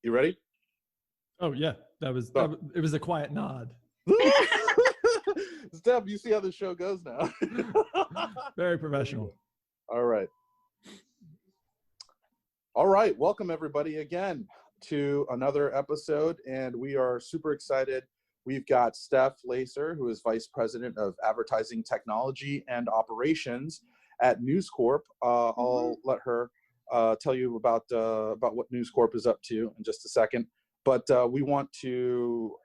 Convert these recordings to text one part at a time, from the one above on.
You ready? Oh yeah, it was a quiet nod. Steph, you see how the show goes now. Very professional. All right. All right. Welcome everybody again to another episode, and we are super excited. We've got Steph Layser, who is Vice President of Advertising Technology and Operations at News Corp. I'll let her tell you about what News Corp is up to in just a second. But we want to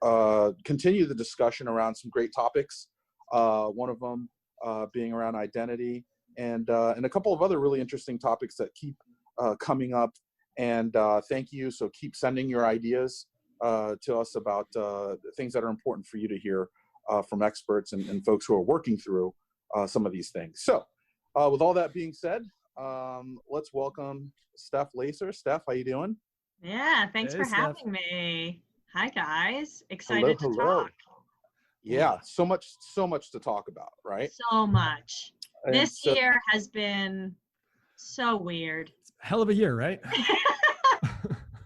continue the discussion around some great topics. One of them being around identity, and a couple of other really interesting topics that keep coming up. And thank you. So keep sending your ideas to us about things that are important for you to hear from experts and folks who are working through some of these things. So with all that being said, let's welcome Steph Layser. Steph, how you doing? Yeah, thanks for having me. Hi guys, excited to talk. Yeah, so much to talk about, right? So much. And this year has been so weird. Hell of a year, right?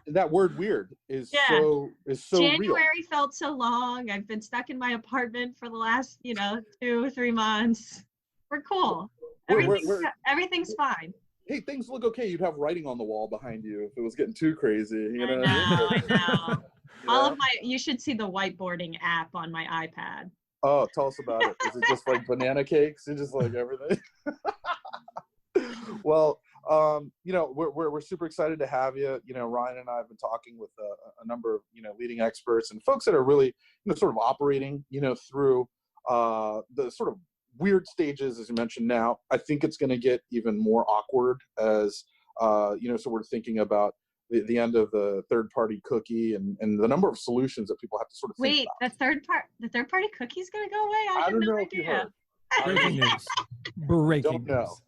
That word "weird" is so January real. felt so long. I've been stuck in my apartment for the last 2-3 months. We're cool. Everything's fine. Hey, things look okay. You'd have writing on the wall behind you if it was getting too crazy. You know? I know. All of you should see the whiteboarding app on my iPad. Oh, tell us about it. Is it just like banana cakes? Is it just like everything? Well, we're super excited to have you. Ryan and I have been talking with a number of leading experts and folks that are really sort of operating through the sort of weird stages, as you mentioned. Now I think it's going to get even more awkward as so we're thinking about the end of the third-party cookie and the number of solutions that people have to sort of think about. The third-party cookie is going to go away? I don't know no if you heard. Breaking news. Breaking news.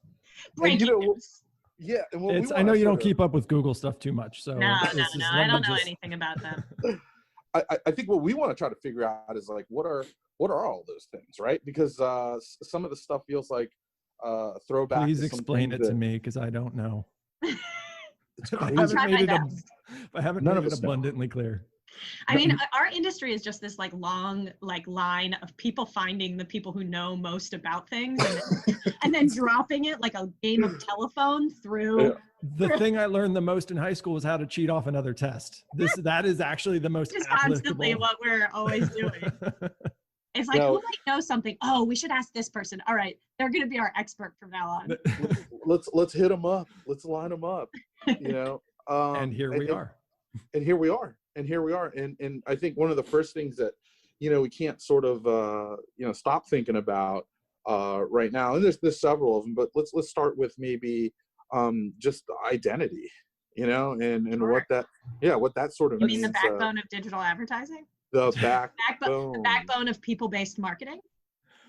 Breaking news. Yeah, and I know you don't keep up with Google stuff too much, so no, I don't know anything about them. I think what we want to try to figure out is like what are all those things, right? Because some of the stuff feels like throwback. Please explain it to me, because I don't know. I haven't made it abundantly clear. I mean, our industry is just this long line of people finding the people who know most about things and then dropping it like a game of telephone through. Yeah. The thing I learned the most in high school was how to cheat off another test. That is actually the most constantly what we're always doing. It's like, who might know something? Oh, we should ask this person. All right, they're going to be our expert from now on. Let's hit them up. Let's line them up. And here we are. And here we are. And I think one of the first things that we can't sort of stop thinking about right now, and there's several of them, but let's start with maybe just identity, and Sure. what that sort of You means. mean the backbone of digital advertising? The backbone of people-based marketing?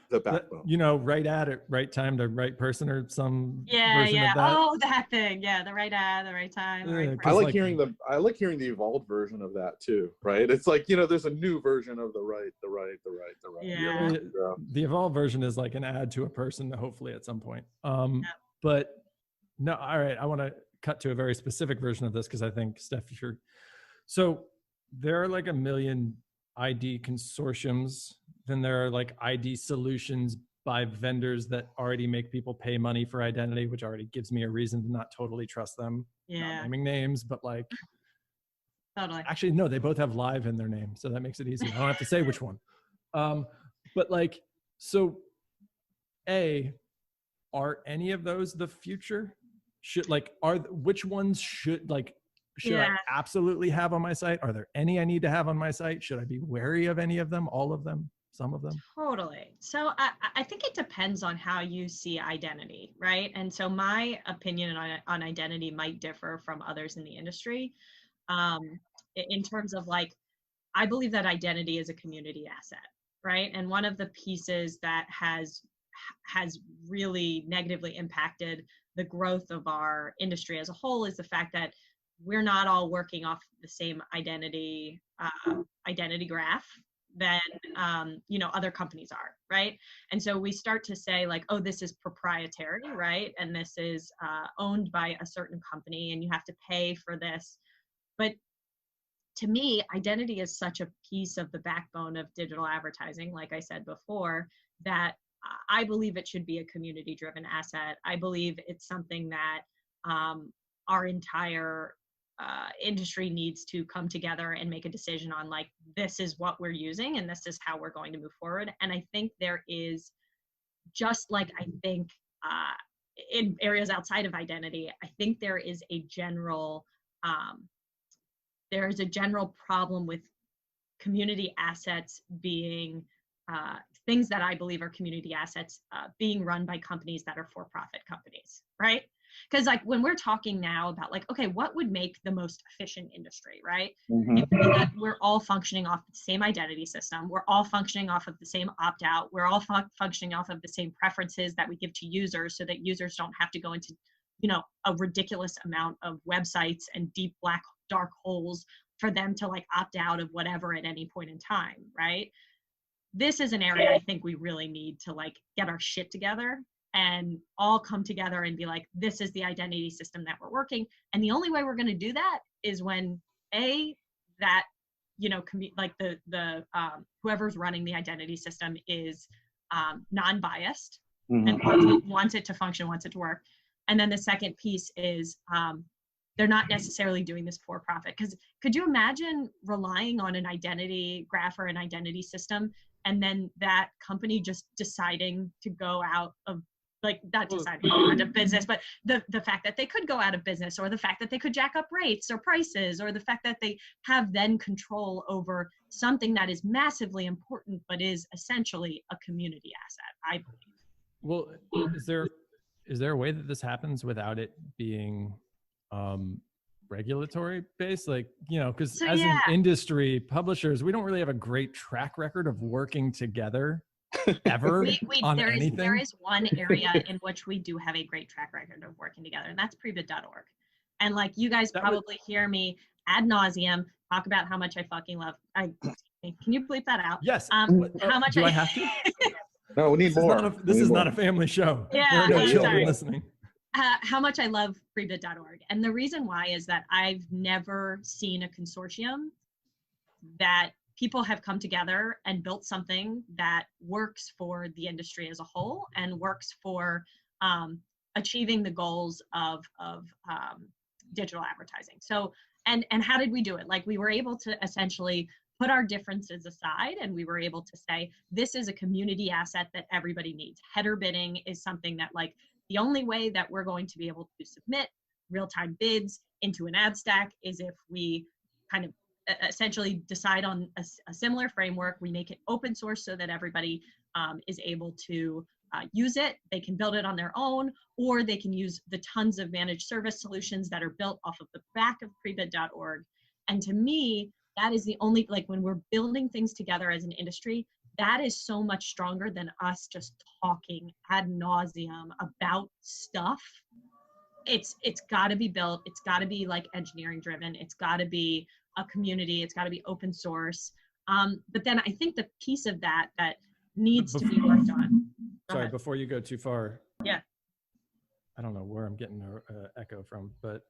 The backbone. Right ad at right time to right person, or some version of that. Oh, that thing. Yeah, the right ad, the right time, the right person. I like hearing the evolved version of that too, right? It's like, there's a new version of the right. Yeah. The evolved version is like an ad to a person, hopefully at some point. But no, all right, I want to cut to a very specific version of this, because I think, Steph, so there are like 1 million ID consortiums, then there are like ID solutions by vendors that already make people pay money for identity, which already gives me a reason to not totally trust them. Yeah. Not naming names, but like, totally. Actually, no, they both have live in their name, so that makes it easier. I don't have to say which one. But like, so are any of those the future? Which ones should I absolutely have on my site? Are there any I need to have on my site? Should I be wary of any of them? All of them? Some of them? Totally. So I think it depends on how you see identity, right? And so my opinion on identity might differ from others in the industry. In terms of I believe that identity is a community asset, right? And one of the pieces that has really negatively impacted the growth of our industry as a whole is the fact that we're not all working off the same identity graph than other companies are, right? And so we start to say oh, this is proprietary, right? And this is owned by a certain company, and you have to pay for this. But to me, identity is such a piece of the backbone of digital advertising, like I said before, that I believe it should be a community-driven asset. I believe it's something that our entire industry needs to come together and make a decision on, like, this is what we're using and this is how we're going to move forward. And I think there is, just like I think in areas outside of identity, I think there is a general problem with community assets being things that I believe are community assets being run by companies that are for-profit companies, right? Because like when we're talking now about like, okay, what would make the most efficient industry, right? Mhm. It would be that we're all functioning off the same identity system. We're all functioning off of the same opt-out. We're all functioning off of the same preferences that we give to users so that users don't have to go into, a ridiculous amount of websites and deep black dark holes for them to like opt out of whatever at any point in time, right? This is an area I think we really need to like get our shit together and all come together and be like, this is the identity system that we're working. And the only way we're going to do that is when that, like the whoever's running the identity system is non-biased and wants it to function, wants it to work. And then the second piece is they're not necessarily doing this for profit. Because could you imagine relying on an identity graph or an identity system and then that company just deciding to go out of, like, not deciding to go out of business, but the fact that they could go out of business, or the fact that they could jack up rates or prices, or the fact that they have then control over something that is massively important, but is essentially a community asset, I believe. Well, is there a way that this happens without it being regulatory based, like, because as an industry, publishers, we don't really have a great track record of working together ever on anything. There is one area in which we do have a great track record of working together, and that's Prebid.org. And like you guys probably hear me ad nauseum talk about how much I fucking love. Can you bleep that out? Yes. How much do I have to? No, we need more. This is not a family show. Yeah, there are no children sorry. listening. How much I love Prebid.org. And the reason why is that I've never seen a consortium that people have come together and built something that works for the industry as a whole and works for achieving the goals of digital advertising. So, and how did we do it? Like, we were able to essentially put our differences aside and we were able to say, this is a community asset that everybody needs. Header bidding is something that, like, the only way that we're going to be able to submit real-time bids into an ad stack is if we kind of essentially decide on a similar framework. We make it open source so that everybody is able to use it. They can build it on their own, or they can use the tons of managed service solutions that are built off of the back of Prebid.org. And to me, that is the only, like, when we're building things together as an industry, that is so much stronger than us just talking ad nauseum about stuff. It's got to be built. It's got to be like engineering driven. It's got to be a community. It's got to be open source. But then I think the piece of that needs to be worked on. Sorry, before you go too far. Yeah. I don't know where I'm getting an echo from, but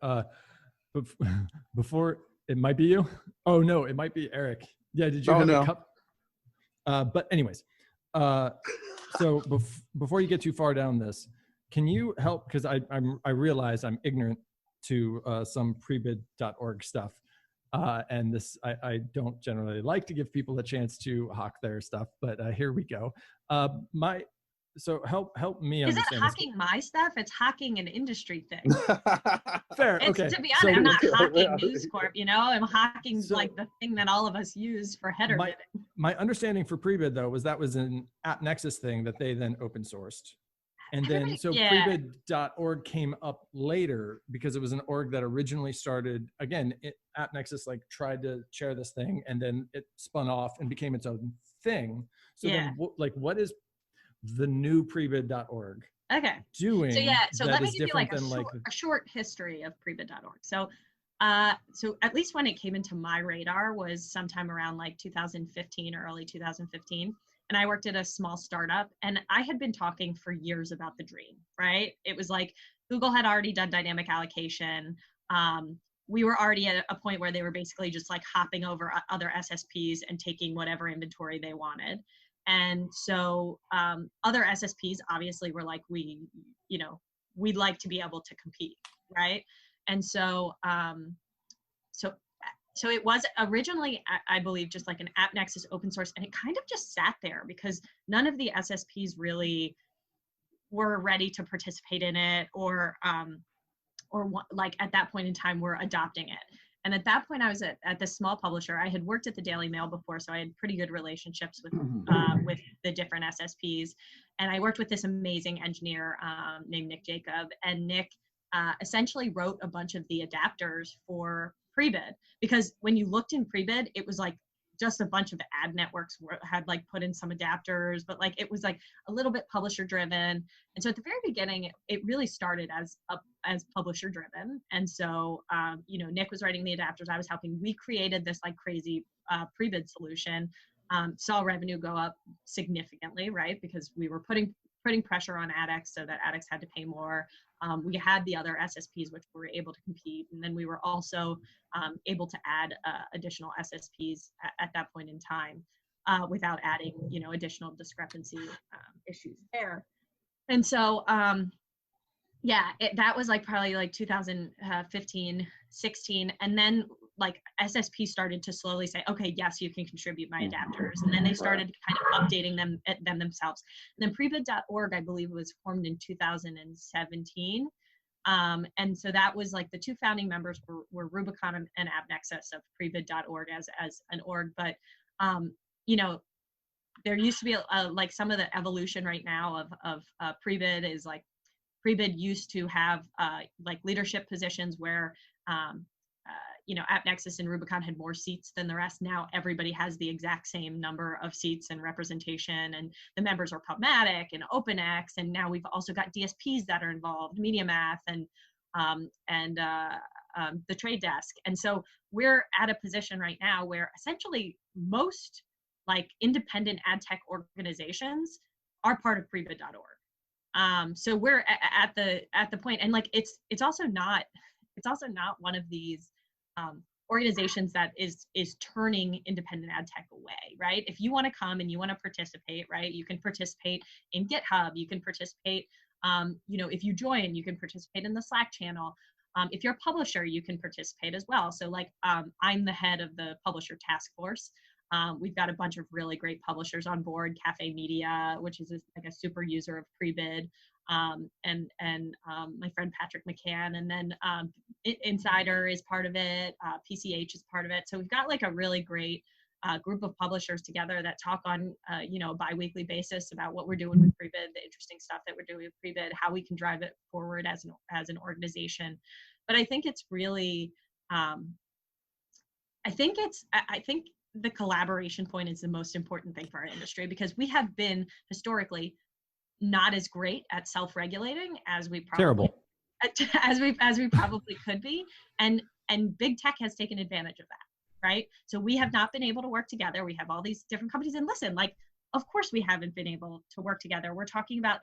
before, it might be you. Oh no, it might be Erik. Yeah, did you have a cup? But anyways, so before you get too far down this, can you help? Because I realize I'm ignorant to some Prebid.org stuff, and this I don't generally like to give people a chance to hawk their stuff, but here we go. So help me understand. Isn't hawking my stuff? It's hawking an industry thing. Fair. Okay. To be honest, I'm not hawking News Corp. I'm hawking like the thing that all of us use for header bidding. My understanding for Prebid though was that was an AppNexus thing that they then open sourced, and then Prebid.org came up later because it was an org that originally started. Again, AppNexus like tried to share this thing, and then it spun off and became its own thing. So then, what is the new Prebid.org doing? So let me give you like a short history of Prebid.org. So at least when it came into my radar was sometime around like 2015 or early 2015. And I worked at a small startup, and I had been talking for years about the dream, right? It was like Google had already done dynamic allocation. we were already at a point where they were basically just like hopping over other SSPs and taking whatever inventory they wanted. And so other SSPs obviously were like, we'd like to be able to compete, right? And so so it was originally, I believe, just like an AppNexus open source, and it kind of just sat there because none of the SSPs really were ready to participate in it, or like at that point in time were adopting it. And at that point, I was at this small publisher. I had worked at the Daily Mail before, so I had pretty good relationships with the different SSPs. And I worked with this amazing engineer named Nick Jacob, and Nick essentially wrote a bunch of the adapters for Prebid, because when you looked in Prebid, it was like just a bunch of ad networks had like put in some adapters, but like it was like a little bit publisher driven. And so at the very beginning, it really started as publisher driven. And so, Nick was writing the adapters, I was helping. We created this like crazy Prebid solution, saw revenue go up significantly, right? Because we were putting pressure on AdX so that AdX had to pay more. We had the other SSPs which were able to compete, and then we were also able to add additional SSPs at that point in time without adding, additional discrepancy issues there. And so, that was like probably like 2015, 16, and then like SSP started to slowly say, okay, yes, you can contribute my adapters. And then they started kind of updating them themselves. And then Prebid.org, I believe, was formed in 2017. And so that was like the two founding members were Rubicon and AppNexus of Prebid.org as an org. But, there used to be like some of the evolution right now of Prebid is like, Prebid used to have like leadership positions where, AppNexus and Rubicon had more seats than the rest. Now everybody has the exact same number of seats and representation, and the members are Pubmatic and OpenX, and now we've also got DSPs that are involved, MediaMath and the Trade Desk. And so we're at a position right now where essentially most like independent ad tech organizations are part of Prebid.org. So we're at the point, and like it's also not one of these organizations that is turning independent ad tech away, right? If you want to come and you want to participate, right, you can participate in GitHub, you can participate, if you join, you can participate in the Slack channel. If you're a publisher, you can participate as well. So like I'm the head of the publisher task force. We've got a bunch of really great publishers on board, Cafe Media, which is like a super user of Prebid, and my friend Patrick McCann, and then Insider is part of it, PCH is part of it. So we've got like a really great group of publishers together that talk on a bi-weekly basis about what we're doing with Prebid, the interesting stuff that we're doing with Prebid, how we can drive it forward as an organization. But I think it's really, I think the collaboration point is the most important thing for our industry, because we have been historically not as great at self-regulating as we probably as we probably could be, and big tech has taken advantage of that, right? So we have not been able to work together. We have all these different companies, and listen, like, of course we haven't been able to work together. We're talking about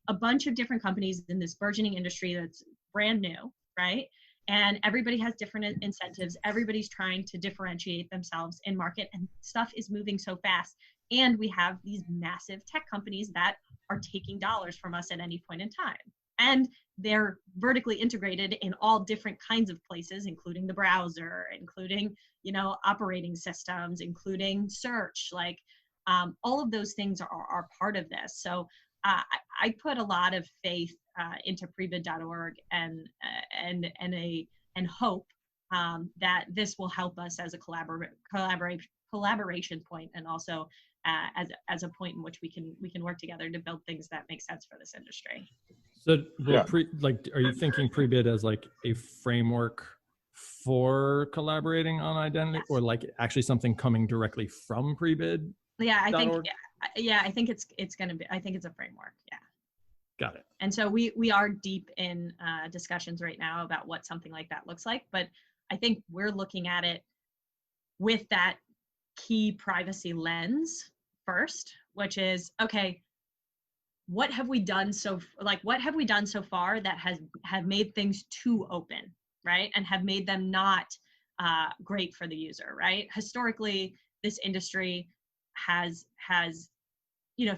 a bunch of different companies in this burgeoning industry that's brand new, right? And everybody has different incentives. Everybody's trying to differentiate themselves in market, and stuff is moving so fast. And we have these massive tech companies that are taking dollars from us at any point in time. And they're vertically integrated in all different kinds of places, including the browser, including, operating systems, including search, like all of those things are part of this. So I put a lot of faith into Prebid.org and hope that this will help us as a collaboration point, and also as a point in which we can work together to build things that make sense for this industry. So, are you thinking Prebid as like a framework for collaborating on identity, yes, or like actually something coming directly from Prebid? Yeah, I think it's going to be. I think it's a framework. Yeah. Got it. And so we are deep in discussions right now about what something like that looks like. But I think we're looking at it with that key privacy lens first, which is, okay, what have we done so far that have made things too open, right? And have made them not great for the user, right? Historically, this industry has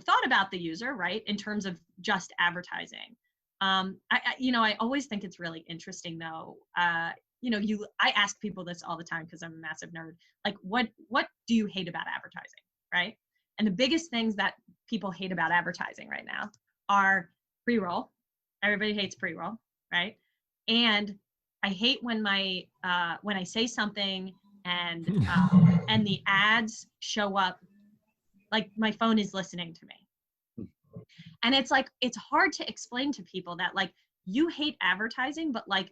thought about the user, right, in terms of just advertising. I always think it's really interesting though. I ask people this all the time because I'm a massive nerd. Like, what do you hate about advertising, right? And the biggest things that people hate about advertising right now are pre-roll. Everybody hates pre-roll, right? And I hate when when I say something and the ads show up like my phone is listening to me. And it's like, it's hard to explain to people that like you hate advertising, but like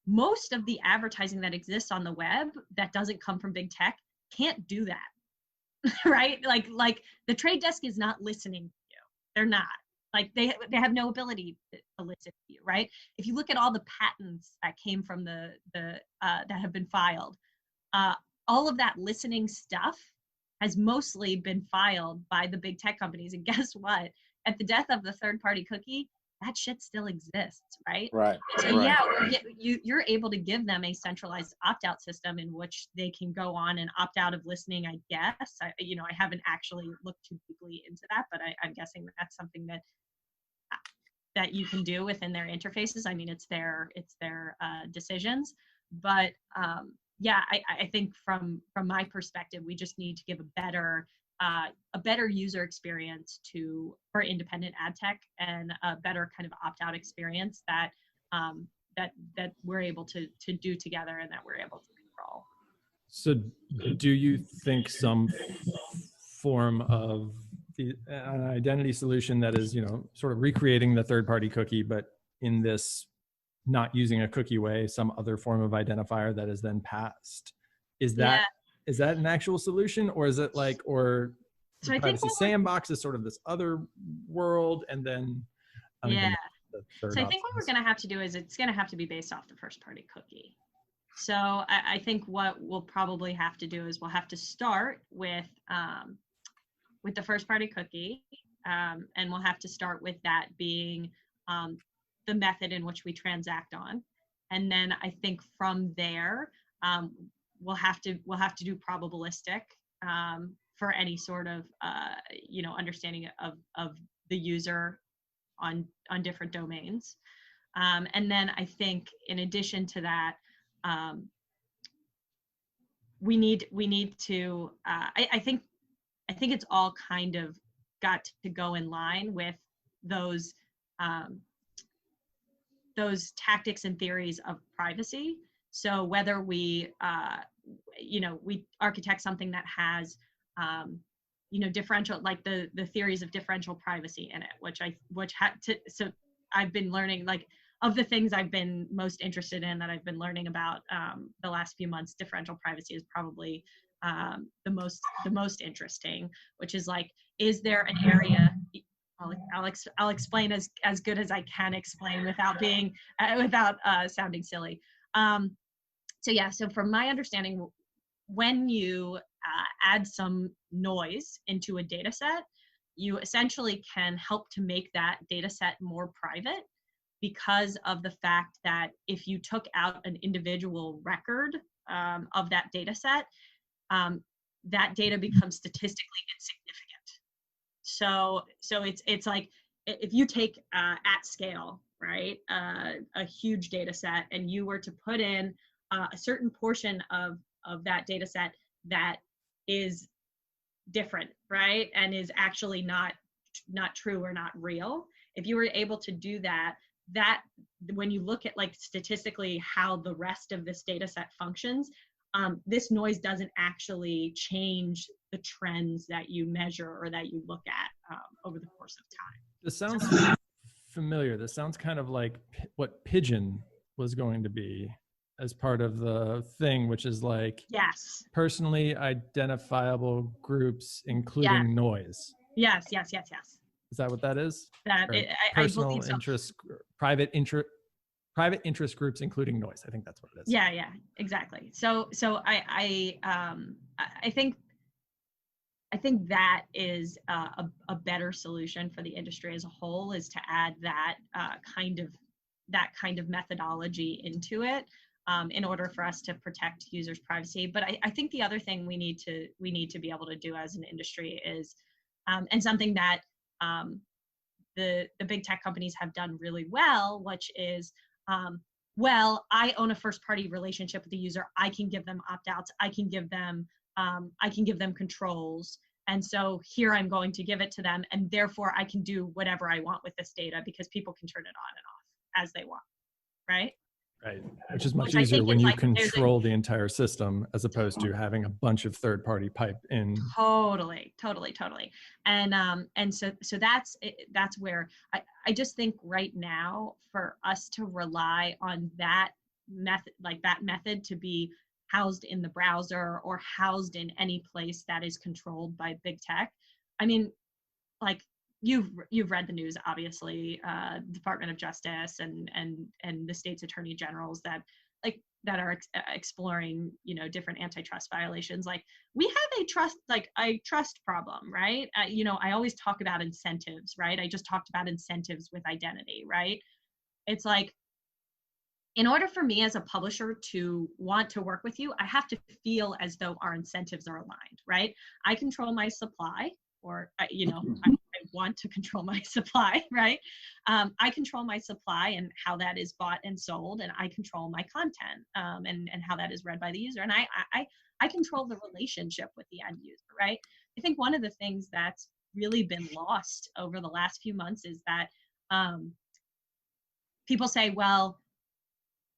most of the advertising that exists on the web that doesn't come from big tech can't do that. Right? Like the Trade Desk is not listening to you. They're not. Like they have no ability to listen to you, right? If you look at all the patents that came from the that have been filed, all of that listening stuff has mostly been filed by the big tech companies. And guess what? At the death of the third-party cookie, that shit still exists, right? Right. So right. yeah, you're able to give them a centralized opt-out system in which they can go on and opt out of listening, I guess. I haven't actually looked too deeply into that, but I'm guessing that's something that you can do within their interfaces. I mean, it's their decisions, but yeah, I think from my perspective, we just need to give a better user experience for independent ad tech, and a better kind of opt-out experience that we're able to do together and that we're able to control. So do you think some form of an identity solution that is, sort of recreating the third-party cookie, but in this not using a cookie way, some other form of identifier that is then passed, is that an actual solution, or is it like, or So the I think privacy sandbox is sort of this other world, and then So I think option what we're going to have to do is it's going to have to be based off the first party cookie. So I think what we'll probably have to do is we'll have to start with the first party cookie, and we'll have to start with that being the method in which we transact on, and then I think from there we'll have to do probabilistic for any sort of understanding of the user on different domains, and then I think in addition to that, we need to I think it's all kind of got to go in line with those tactics and theories of privacy. So whether we we architect something that has differential, like the theories of differential privacy in it, so I've been learning, like, of the things I've been most interested in that I've been learning about the last few months, differential privacy is probably the most interesting, which is like, is there an area? I'll explain as good as I can explain without being sounding silly. So from my understanding, when you add some noise into a data set, you essentially can help to make that data set more private, because of the fact that if you took out an individual record of that data set, that data becomes statistically insignificant. So it's like, if you take at scale, right, a huge data set, and you were to put in a certain portion of that data set that is different, right, and is actually not true or not real, if you were able to do that when you look at, like, statistically how the rest of this data set functions, this noise doesn't actually change the trends that you measure or that you look at over the course of time. This sounds familiar. This sounds kind of like what Pigeon was going to be as part of the thing, which is like, yes, personally identifiable groups, including noise. Yes. Is that what that is? Personal I believe so. Interest, private interest groups, including noise. I think that's what it is. Yeah, exactly. So I think that is a better solution for the industry as a whole, is to add that kind of that kind of methodology into it in order for us to protect users' privacy. But I think the other thing we need to be able to do as an industry is, and something that the big tech companies have done really well, which is, well, I own a first party relationship with the user. I can give them opt-outs. I can give them controls. And so here I'm going to give it to them. And therefore I can do whatever I want with this data because people can turn it on and off as they want. Right. Right. Which is much easier when you control the entire system as opposed to having a bunch of third-party pipe in. Totally. And so that's where I just think right now for us to rely on that method to be housed in the browser or housed in any place that is controlled by big tech. I mean, like you've read the news, obviously, Department of Justice and the state's attorney generals that are exploring, different antitrust violations. Like we have a trust problem, right? I always talk about incentives, right? I just talked about incentives with identity, right? It's like, in order for me as a publisher to want to work with you, I have to feel as though our incentives are aligned, right? I control my supply, or, I want to control my supply, right? I control my supply and how that is bought and sold, and I control my content and how that is read by the user. And I control the relationship with the end user, right? I think one of the things that's really been lost over the last few months is that people say, well,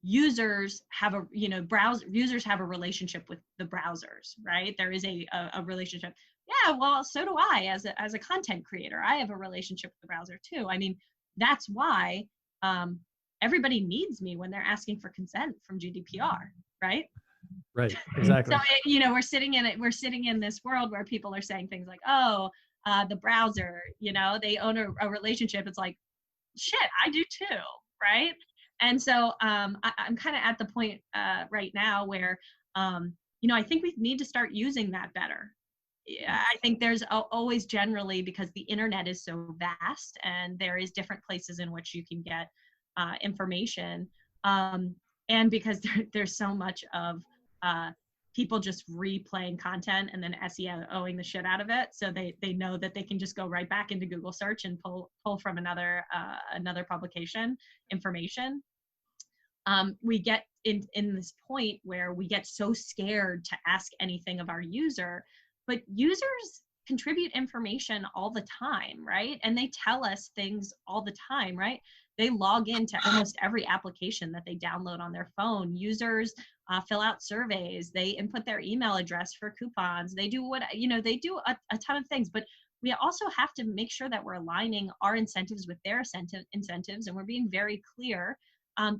users have a relationship with the browsers, right? There is a relationship. Yeah, well, so do I as a content creator. I have a relationship with the browser too. I mean, that's why everybody needs me when they're asking for consent from GDPR, right? Right, exactly. So we're sitting in this world where people are saying things like, oh, the browser, they own a relationship. It's like, shit, I do too, right? And so I'm kind of at the point right now where, I think we need to start using that better. I think there's always generally, because the internet is so vast and there is different places in which you can get information. And because there's so much of people just replaying content and then SEOing the shit out of it. So they know that they can just go right back into Google search and pull from another publication information. We get in this point where we get so scared to ask anything of our user, but users contribute information all the time, right? And they tell us things all the time, right? They log into almost every application that they download on their phone. Users fill out surveys. They input their email address for coupons. They do they do a ton of things, but we also have to make sure that we're aligning our incentives with their incentives, and we're being very clear.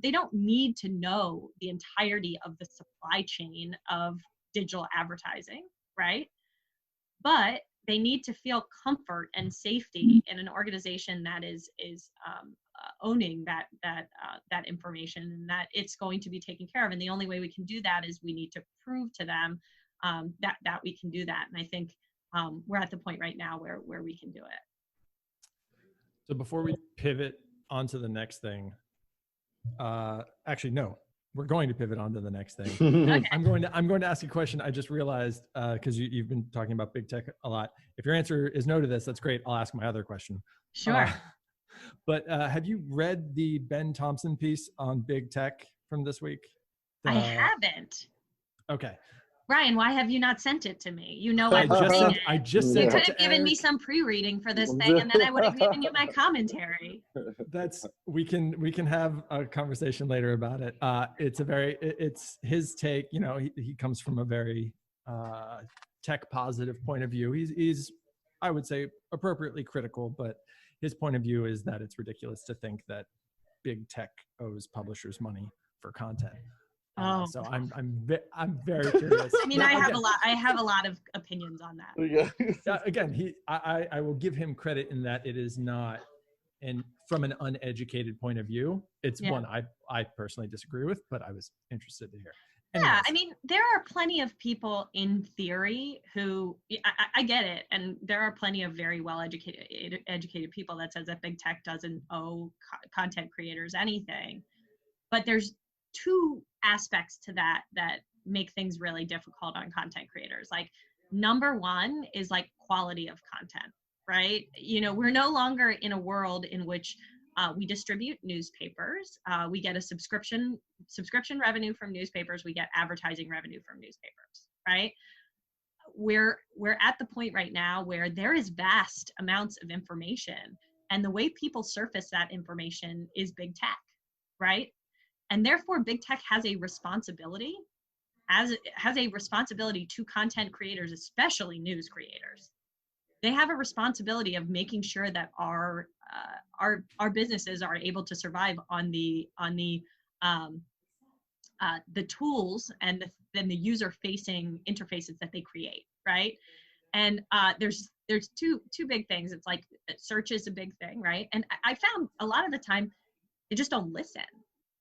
They don't need to know the entirety of the supply chain of digital advertising, right? But they need to feel comfort and safety in an organization that is owning that information, and that it's going to be taken care of. And the only way we can do that is we need to prove to them that we can do that. And I think we're at the point right now where we can do it. So before we pivot onto the next thing, actually, no, we're going to pivot on to the next thing. Okay. I'm going to ask a question. I just realized, because you've been talking about big tech a lot. If your answer is no to this, that's great. I'll ask my other question. Sure. But have you read the Ben Thompson piece on big tech from this week? I haven't. Okay. Ryan, why have you not sent it to me? I just sent You it could to have given me Eric. some pre-reading for this thing, and then I would have given you my commentary. We can have a conversation later about it. It's his take. He comes from a very tech positive point of view. He's I would say appropriately critical, but his point of view is that it's ridiculous to think that big tech owes publishers money for content. So I'm very curious. I mean, I have a lot of opinions on that. Yeah. Again, I will give him credit in that it is not, and from an uneducated point of view, it's one I personally disagree with, but I was interested to hear. Yeah, I mean, there are plenty of people in theory who I get it, and there are plenty of very well educated people that says that big tech doesn't owe content creators anything. But there's two aspects to that that make things really difficult on content creators. Like, number one is like quality of content, right? You know, we're no longer in a world in which we distribute newspapers. We get a subscription revenue from newspapers. We get advertising revenue from newspapers, right? We're at the point right now where there is vast amounts of information, and the way people surface that information is big tech, right? And therefore, big tech has a responsibility, to content creators, especially news creators. They have a responsibility of making sure that our businesses are able to survive on the tools and the user facing interfaces that they create, right? And there's two big things. It's like search is a big thing, right? And I found a lot of the time they just don't listen,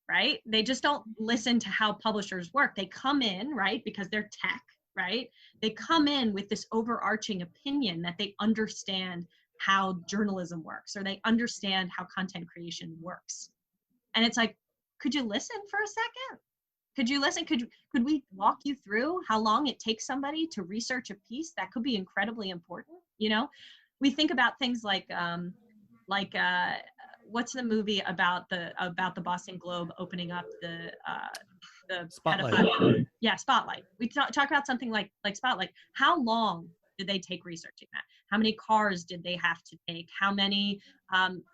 right? They just don't listen to how publishers work. They come in, right, because they're tech, right? They come in with this overarching opinion that they understand how journalism works, or they understand how content creation works. And it's like, could you listen for a second? Could you listen? Could we walk you through how long it takes somebody to research a piece that could be incredibly important? You know, we think about things like what's the movie about the Boston Globe opening up the Spotlight. pedophile? Yeah, Spotlight. We talk about something like Spotlight. How long did they take researching that? How many cars did they have to take? How many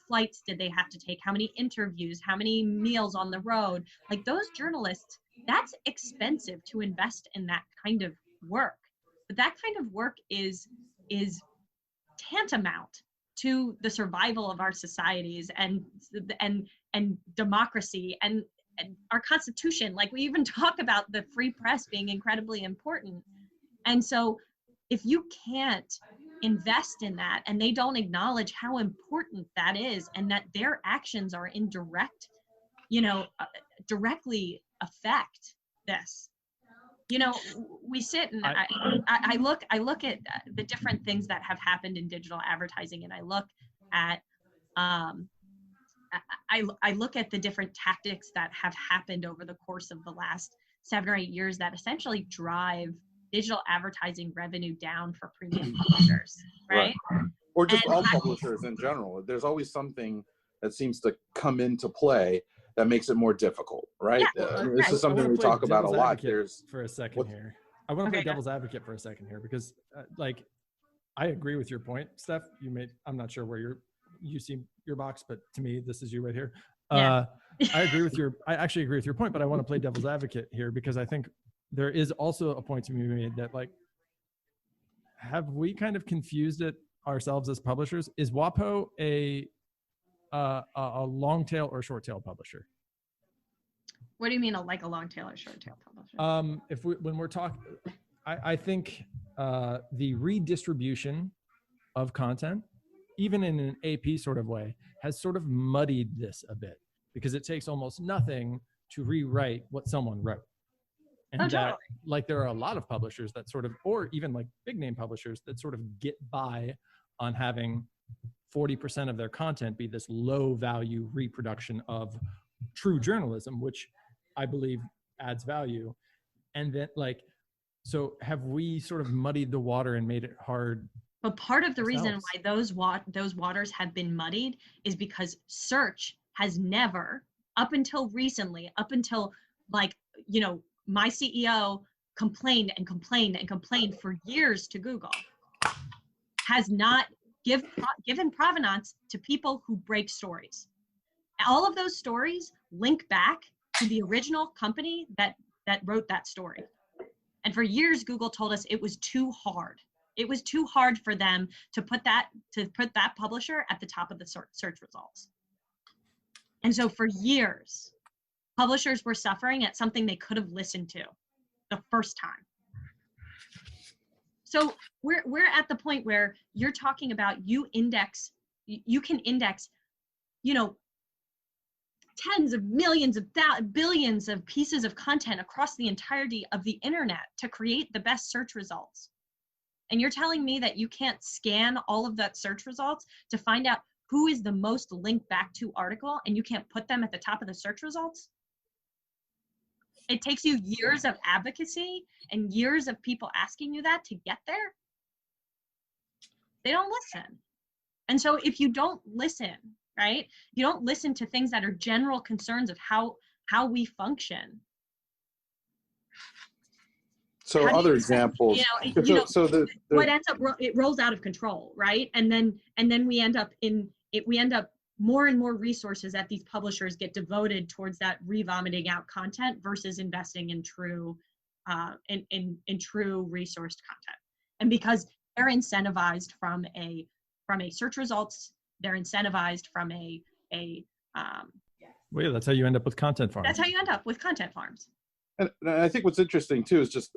flights did they have to take? How many interviews? How many meals on the road? Like, those journalists, that's expensive to invest in that kind of work. But that kind of work is tantamount to the survival of our societies and democracy and our Constitution. Like, we even talk about the free press being incredibly important. And so if you can't invest in that, and they don't acknowledge how important that is, and that their actions are in direct, directly affect this. You know, we sit and I look at the different things that have happened in digital advertising, and I look at I look at the different tactics that have happened over the course of the last 7 or 8 years that essentially drive digital advertising revenue down for premium publishers, right? Or just all publishers in general. There's always something that seems to come into play that makes it more difficult, right? Yeah, this is something we talk about a lot. For a second here. I want to play devil's advocate for a second here, because I agree with your point, Steph. I'm not sure where you see your box, but to me, this is you right here. Yeah. I actually agree with your point, but I want to play devil's advocate here, because I think there is also a point to be made that, like, have we kind of confused it ourselves as publishers? Is WAPO a long tail or short tail publisher? What do you mean, like a long tail or short tail publisher? When we're talking, I think the redistribution of content, even in an AP sort of way, has sort of muddied this a bit, because it takes almost nothing to rewrite what someone wrote. And totally. Like, there are a lot of publishers that sort of, or even like big name publishers that sort of get by on having 40% of their content be this low value reproduction of true journalism, which I believe adds value. And then, like, so have we sort of muddied the water and made it hard? But part of the reason why those waters have been muddied is because search has never, up until recently, my CEO complained for years to Google, has not given provenance to people who break stories. All of those stories link back to the original company that wrote that story. And for years, Google told us it was too hard. It was too hard for them to put that publisher at the top of the search results. And so for years, publishers were suffering at something they could have listened to the first time. So we're at the point where you're talking about you can index, tens of millions of billions of pieces of content across the entirety of the internet to create the best search results. And you're telling me that you can't scan all of that search results to find out who is the most linked back to article, and you can't put them at the top of the search results? It takes you years of advocacy and years of people asking you that to get there. They don't listen. And so if you don't listen, right, you don't listen to things that are general concerns of how we function. So other examples, what ends up, it rolls out of control, right? And then we end up more and more resources that these publishers get devoted towards that re-vomiting out content versus investing in true in true resourced content. And because they're incentivized from a search results, they're incentivized from well, yeah, that's how you end up with content farms. That's how you end up with content farms. And I think what's interesting too is just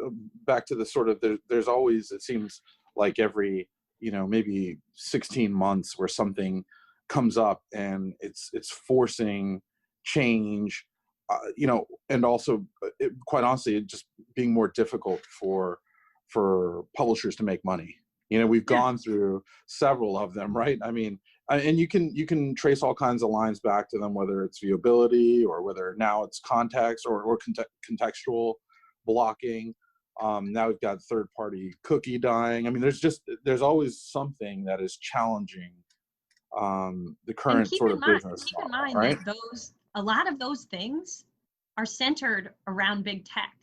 back to the sort of there's always, it seems like every maybe 16 months where something comes up and it's forcing change, and also quite honestly, it just being more difficult for publishers to make money. We've gone through several of them, right? I mean, and you can trace all kinds of lines back to them, whether it's viewability or whether now it's context or contextual blocking. Now we've got third-party cookie dying. I mean, there's always something that is challenging the current sort of business Keep in model, mind right? that a lot of those things are centered around big tech.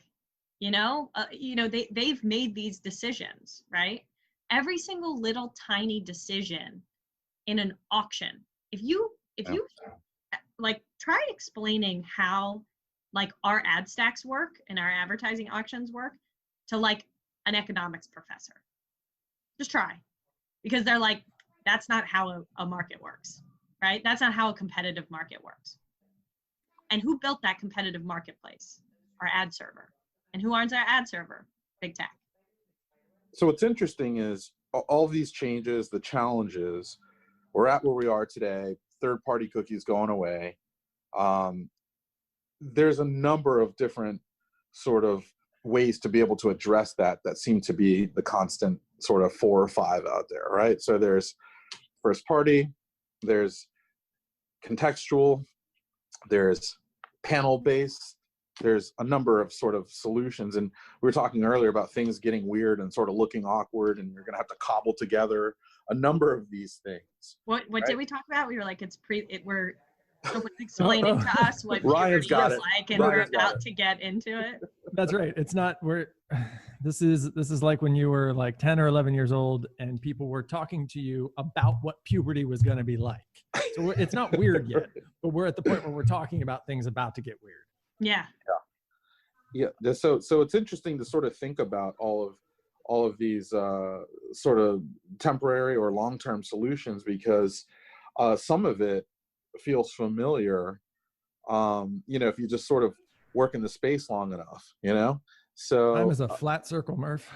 They've made these decisions, right? Every single little tiny decision in an auction. If you like try explaining how like our ad stacks work and our advertising auctions work to like an economics professor. Just try. Because they're like, that's not how a market works, right? That's not how a competitive market works. And who built that competitive marketplace? Our ad server. And who owns our ad server? Big tech. So what's interesting is all these changes, the challenges, we're at where we are today, third-party cookies going away. There's a number of different sort of ways to be able to address that seem to be the constant sort of 4 or 5 out there, right? So there's first party, there's contextual, there's panel-based, there's a number of sort of solutions. And we were talking earlier about things getting weird and sort of looking awkward, and you're going to have to cobble together a number of these things. What right? Did we talk about? We were like, we're someone's explaining to us what Ryan's got is it. like, and Ryan's we're about to get into it. That's right. It's not this is like when you were like 10 or 11 years old and people were talking to you about what puberty was going to be like. So it's not weird yet, but we're at the point where we're talking about things about to get weird. Yeah. So it's interesting to sort of think about all of these sort of temporary or long-term solutions, because some of it feels familiar, if you just sort of work in the space long enough, so time is a flat circle, Murph.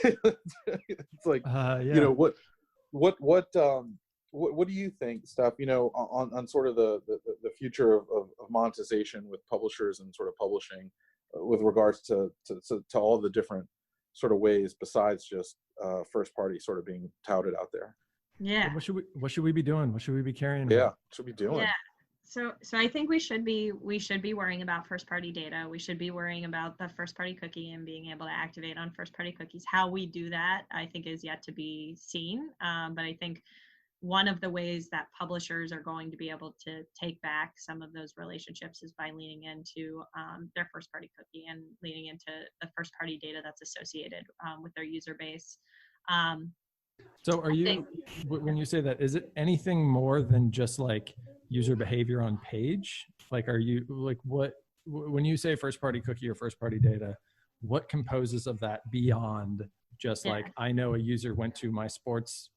it's like what do you think, Steph, on sort of the future of monetization with publishers and sort of publishing with regards to all the different sort of ways besides just first party sort of being touted out there? Yeah. What should we be doing? What should we be carrying? Yeah. What should we be doing? Yeah. So I think we should be worrying about first party data. We should be worrying about the first party cookie and being able to activate on first party cookies. How we do that, I think, is yet to be seen. But I think one of the ways that publishers are going to be able to take back some of those relationships is by leaning into their first party cookie and leaning into the first party data that's associated with their user base. So when you say that, is it anything more than just like user behavior on page? Like, are you like when you say first party cookie or first party data, what composes of that beyond just like, I know a user went to my sports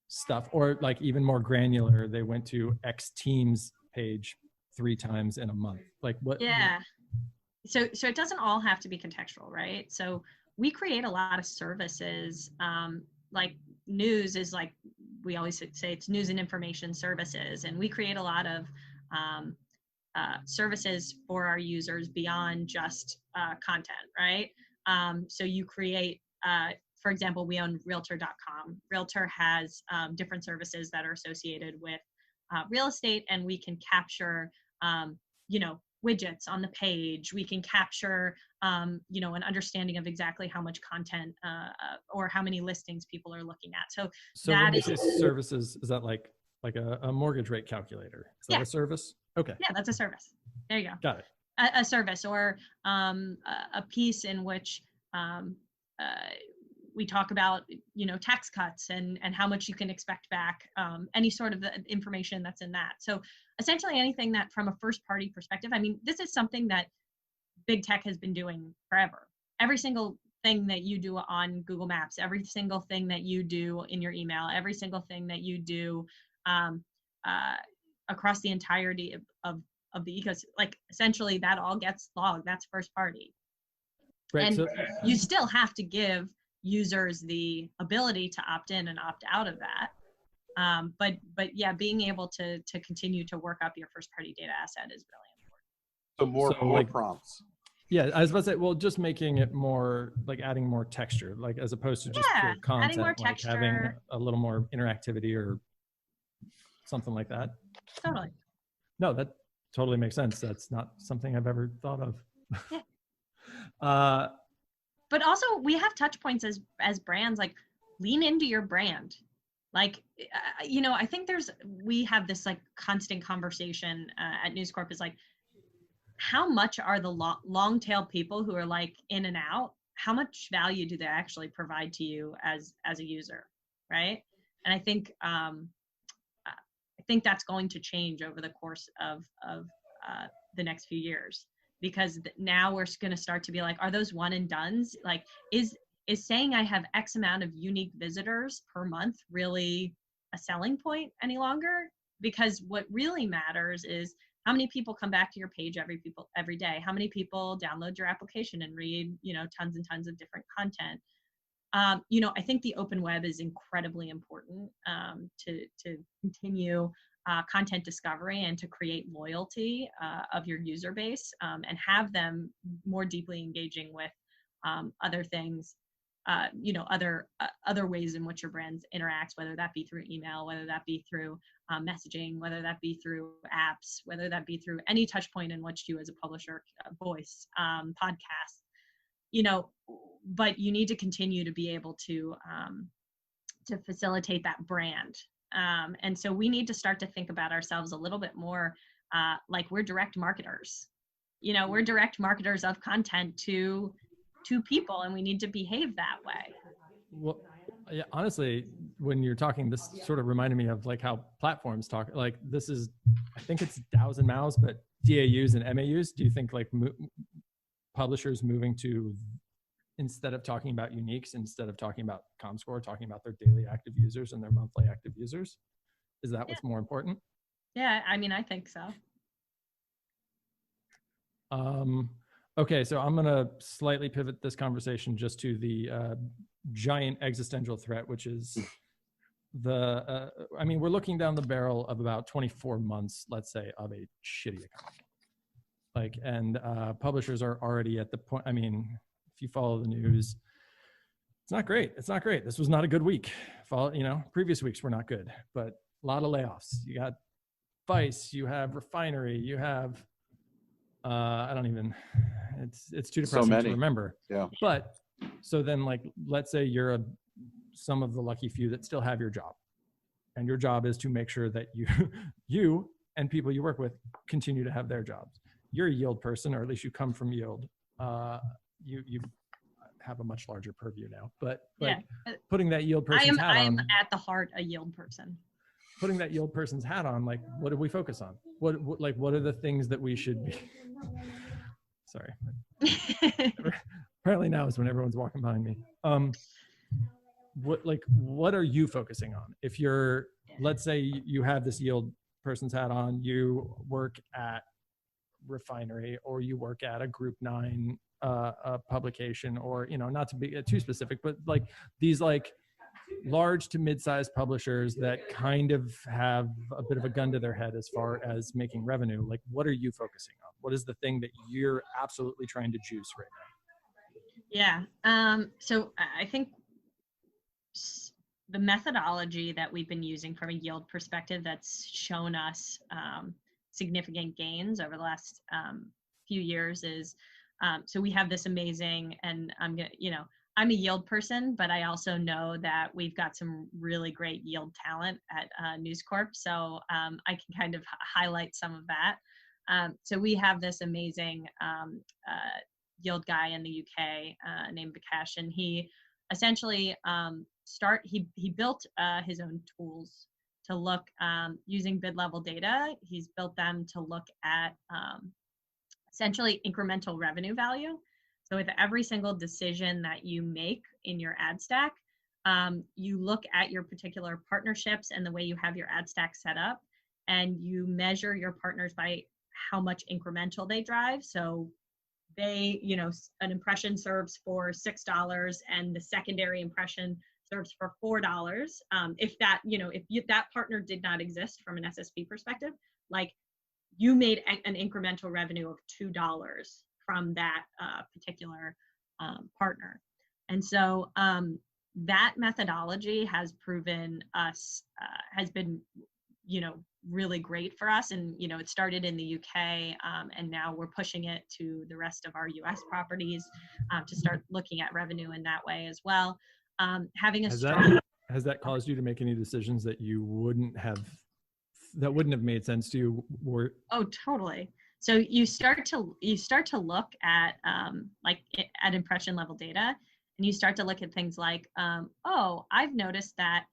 stuff, or like even more granular, they went to X team's page 3 times in a month? Like what? Yeah. So it doesn't all have to be contextual, right? So we create a lot of services, like news is like, we always say it's news and information services. And we create a lot of services for our users beyond just content, right? So you create, for example, we own Realtor.com. Realtor has different services that are associated with real estate, and we can capture, widgets on the page. We can capture, an understanding of exactly how much content or how many listings people are looking at. So when you say services, is that like a mortgage rate calculator? Is that a service? Okay. Yeah, that's a service. There you go. Got it. A service, or a piece in which we talk about, tax cuts and how much you can expect back, any sort of information that's in that. So essentially anything that from a first party perspective, I mean, this is something that big tech has been doing forever. Every single thing that you do on Google Maps, every single thing that you do in your email, every single thing that you do across the entirety of the ecosystem, like essentially that all gets logged. That's first party. Right. And you still have to give users the ability to opt in and opt out of that. But yeah, being able to continue to work up your first party data asset is really important. So more prompts. Yeah, I was about to say, well, just making it more like adding more texture, like as opposed to just pure content, adding more texture, like having a little more interactivity or something like that. Totally. No, that totally makes sense. That's not something I've ever thought of. Yeah. But also we have touch points as brands, like lean into your brand. Like, I think we have this like constant conversation at News Corp is like, how much are the long tail people who are like in and out, how much value do they actually provide to you as a user, right? And I think that's going to change over the course of the next few years, because now we're going to start to be like, are those one and dones? Like, is saying I have X amount of unique visitors per month really a selling point any longer? Because what really matters is how many people come back to your page every day? How many people download your application and read, tons and tons of different content? I think the open web is incredibly important to continue content discovery and to create loyalty of your user base, and have them more deeply engaging with other things, other ways in which your brand interacts, whether that be through email, whether that be through messaging, whether that be through apps, whether that be through any touch point in which you as a publisher, voice, podcast, but you need to continue to be able to facilitate that brand. And so we need to start to think about ourselves a little bit more like we're direct marketers. We're direct marketers of content to people, and we need to behave that way. Well, yeah, honestly, when you're talking, this sort of reminded me of like how platforms talk. Like this is, I think it's DAOs and MAOs, but DAUs and MAUs. Do you think like publishers moving to, instead of talking about uniques, instead of talking about ComScore, talking about their daily active users and their monthly active users? Is that what's more important? Yeah, I mean, I think so. Okay, so I'm going to slightly pivot this conversation just to the giant existential threat, which is we're looking down the barrel of about 24 months, let's say, of a shitty economy. And publishers are already at the point, if you follow the news, it's not great. It's not great. This was not a good week. Previous weeks were not good, but a lot of layoffs. You got Vice, you have Refinery, you have, it's too depressing to remember. Yeah. But so then let's say you're some of the lucky few that still have your job, and your job is to make sure that you and people you work with continue to have their jobs. You're a yield person, or at least you come from yield. You have a much larger purview now, but putting that yield person's hat on. I am at the heart a yield person. Putting that yield person's hat on, like, what do we focus on? What are the things that we should be? Sorry. Apparently now is when everyone's walking behind me. What are you focusing on? If you're, let's say you have this yield person's hat on, you work at Refinery, or you work at a Group 9 publication, or not to be too specific, but like these large to mid-sized publishers that kind of have a bit of a gun to their head as far as making revenue, like what are you focusing on? What is the thing that you're absolutely trying to juice right now? Yeah. So I think the methodology that we've been using from a yield perspective that's shown us significant gains over the last few years is, so we have this amazing, and I'm a yield person, but I also know that we've got some really great yield talent at News Corp. So I can kind of highlight some of that. So we have this amazing yield guy in the UK named Vikash, and he essentially he built his own tools to look using bid level data. He's built them to look at essentially incremental revenue value. So with every single decision that you make in your ad stack, you look at your particular partnerships and the way you have your ad stack set up, and you measure your partners by how much incremental they drive. So they, an impression serves for $6 and the secondary impression serves for $4. If that, if that partner did not exist from an SSP perspective, like you made an incremental revenue of $2 from that particular partner. And so that methodology has proven us, has been, really great for us. And, it started in the UK and now we're pushing it to the rest of our US properties to start looking at revenue in that way as well. Having a has that caused you to make any decisions that you wouldn't have made sense to you? Oh, totally. So you start to look at at impression level data, and you start to look at things like, I've noticed that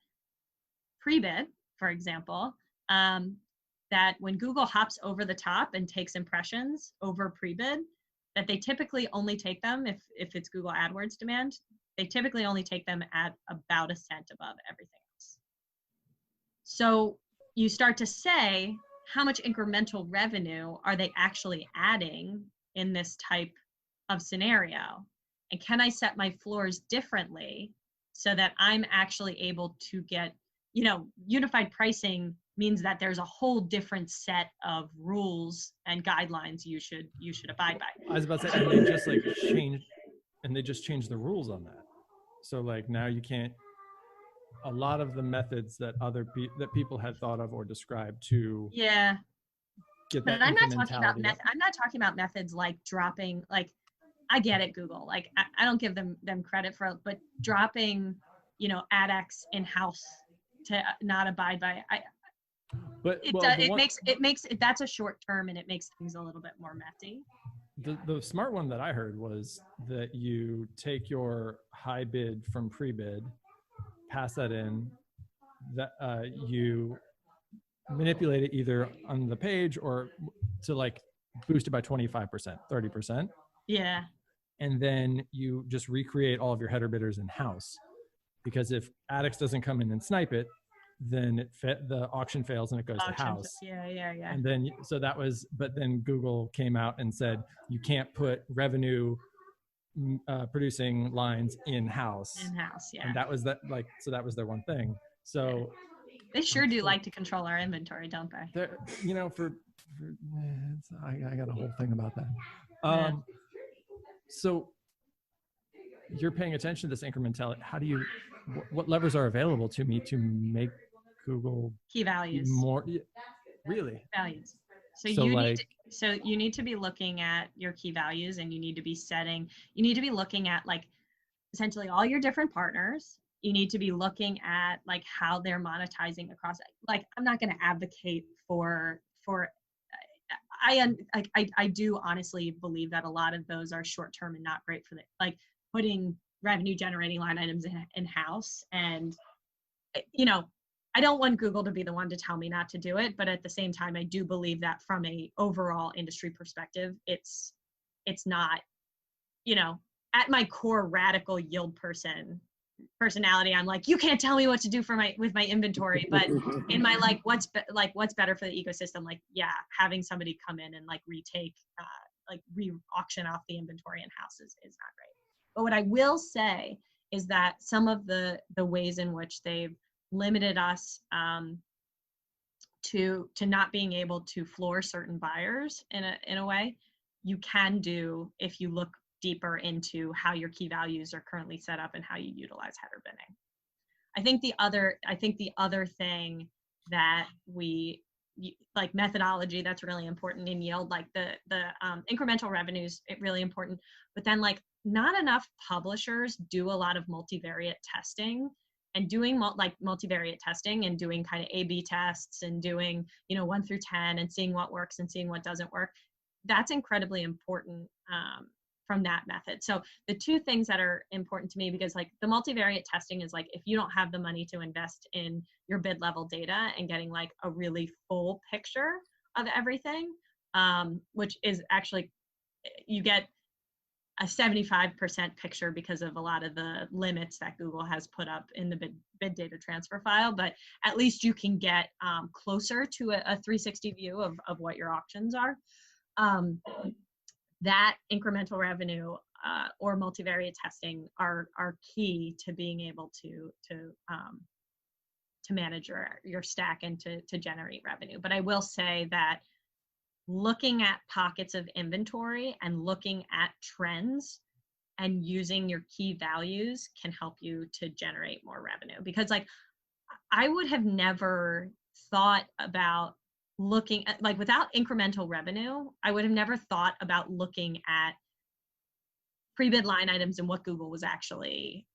Prebid, for example, that when Google hops over the top and takes impressions over Prebid, that they typically only take them, if it's Google AdWords demand, they typically only take them at about a cent above everything else. So you start to say, how much incremental revenue are they actually adding in this type of scenario? And can I set my floors differently so that I'm actually able to get, unified pricing means that there's a whole different set of rules and guidelines you should abide by. I was about to say, and they just changed the rules on that. So like now you can't, a lot of the methods that that people had thought of or described to get that. But I'm not talking about methods like dropping, like I get it, Google, like I don't give them credit for, but dropping, AdX in-house to not abide by. It makes that's a short term, and it makes things a little bit more messy. The smart one that I heard was that you take your high bid from Prebid, pass that in, that you manipulate it either on the page or to like boost it by 25%, 30%. Yeah. And then you just recreate all of your header bidders in house, because if AdX doesn't come in and snipe it, then the auction fails and it goes to house. Yeah. And then, but then Google came out and said, you can't put revenue producing lines in-house. Yeah. And that was that was their one thing. So they sure do like to control our inventory, don't they? I got a whole thing about that. So you're paying attention to this incrementality. What levers are available to me to make Google key values more really values? So you need to be looking at your key values, and you need to be looking at like essentially all your different partners. You need to be looking at like how they're monetizing across, like I'm not going to advocate for I do honestly believe that a lot of those are short-term and not great for like putting revenue generating line items in-house. And, I don't want Google to be the one to tell me not to do it. But at the same time, I do believe that from a overall industry perspective, it's not, at my core radical yield personality, I'm like, you can't tell me what to do with my inventory. But in my what's better for the ecosystem, having somebody come in and retake re-auction off the inventory in house is not great. But what I will say is that some of the ways in which they've limited us to not being able to floor certain buyers in a way, you can do if you look deeper into how your key values are currently set up and how you utilize header bidding. I think the other thing that like methodology, that's really important in yield, like the incremental revenues, it really important, but then like not enough publishers do a lot of multivariate testing, and doing multivariate testing and doing kind of A/B tests and doing 1 through 10 and seeing what works and seeing what doesn't work. That's incredibly important from that method. So the two things that are important to me, because like the multivariate testing is like, if you don't have the money to invest in your bid level data and getting like a really full picture of everything, which is actually, you get a 75% picture because of a lot of the limits that Google has put up in the bid data transfer file, but at least you can get closer to a 360 view of what your auctions are. That incremental revenue or multivariate testing are key to being able to manage your stack and to generate revenue. But I will say that looking at pockets of inventory and looking at trends and using your key values can help you to generate more revenue. Because like I would have never thought about looking at, like, without incremental revenue, I would have never thought about looking at pre-bid line items and what Google was actually,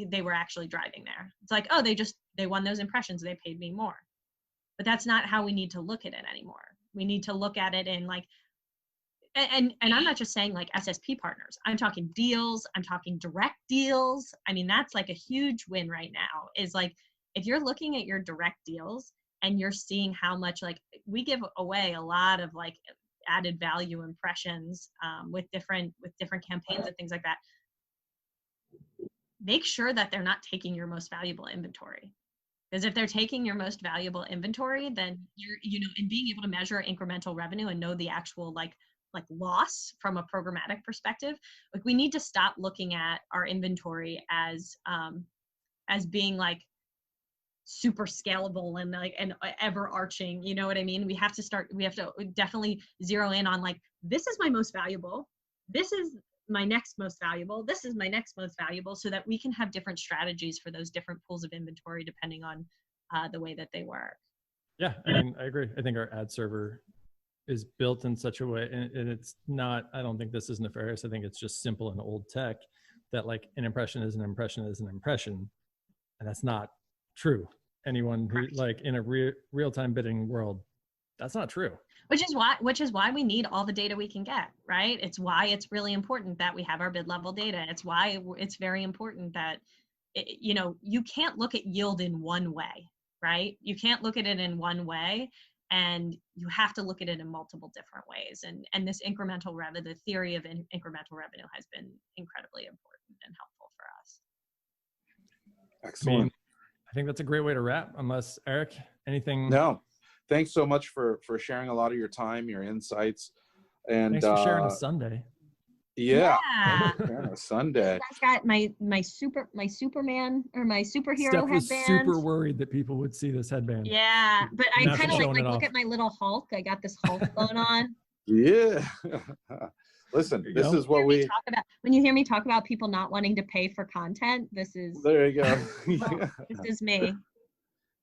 they were actually driving there. It's like, oh, they won those impressions, they paid me more. But that's not how we need to look at it anymore. We need to look at it in like, and I'm not just saying like SSP partners. I'm talking deals. I'm talking direct deals. I mean, that's like a huge win right now, is like, if you're looking at your direct deals and you're seeing how much, like, we give away a lot of like added value impressions with different campaigns and things like that. Make sure that they're not taking your most valuable inventory. Because if they're taking your most valuable inventory, then you're, and being able to measure incremental revenue and know the actual like loss from a programmatic perspective, like we need to stop looking at our inventory as being like super scalable and like and ever arching, you know what I mean? We have to definitely zero in on like, this is my most valuable, this is my next most valuable, this is my next most valuable, so that we can have different strategies for those different pools of inventory depending on the way that they work. Yeah, I mean, I agree. I think our ad server is built in such a way, and it's not, I don't think this is nefarious. I think it's just simple and old tech, that like an impression is an impression is an impression. And that's not true. Anyone who like in a real-time bidding world, that's not true. Which is why we need all the data we can get, right? It's why it's really important that we have our bid level data. It's why it's very important that, you can't look at yield in one way, right? You can't look at it in one way, and you have to look at it in multiple different ways. And this incremental revenue, the theory of incremental revenue, has been incredibly important and helpful for us. Excellent. I think that's a great way to wrap, unless Erik, anything? No, thanks so much for sharing a lot of your time, your insights, and thanks for sharing a Sunday. Yeah. A Sunday. You guys got my Superman or my superhero Steph was headband. super worried that people would see this headband. Yeah, but I kind of like look off. at my little Hulk. I got this Hulk going on. Yeah. Listen, this is what we talk about. When you hear me talk about people not wanting to pay for content, this is, there you go. This is me.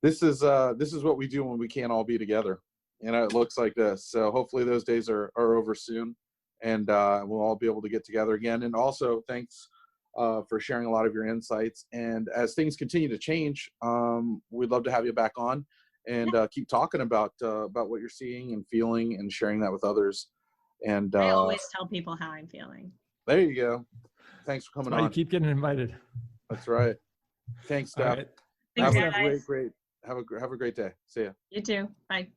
This is what we do when we can't all be together. It looks like this. So hopefully those days are over soon, and we'll all be able to get together again. And also thanks for sharing a lot of your insights. And as things continue to change, we'd love to have you back on and keep talking about what you're seeing and feeling and sharing that with others. And I always tell people how I'm feeling. There you go. Thanks for coming on. You keep getting invited. That's right. Thanks, Steph. Right. Have a great day. See ya. You too. Bye.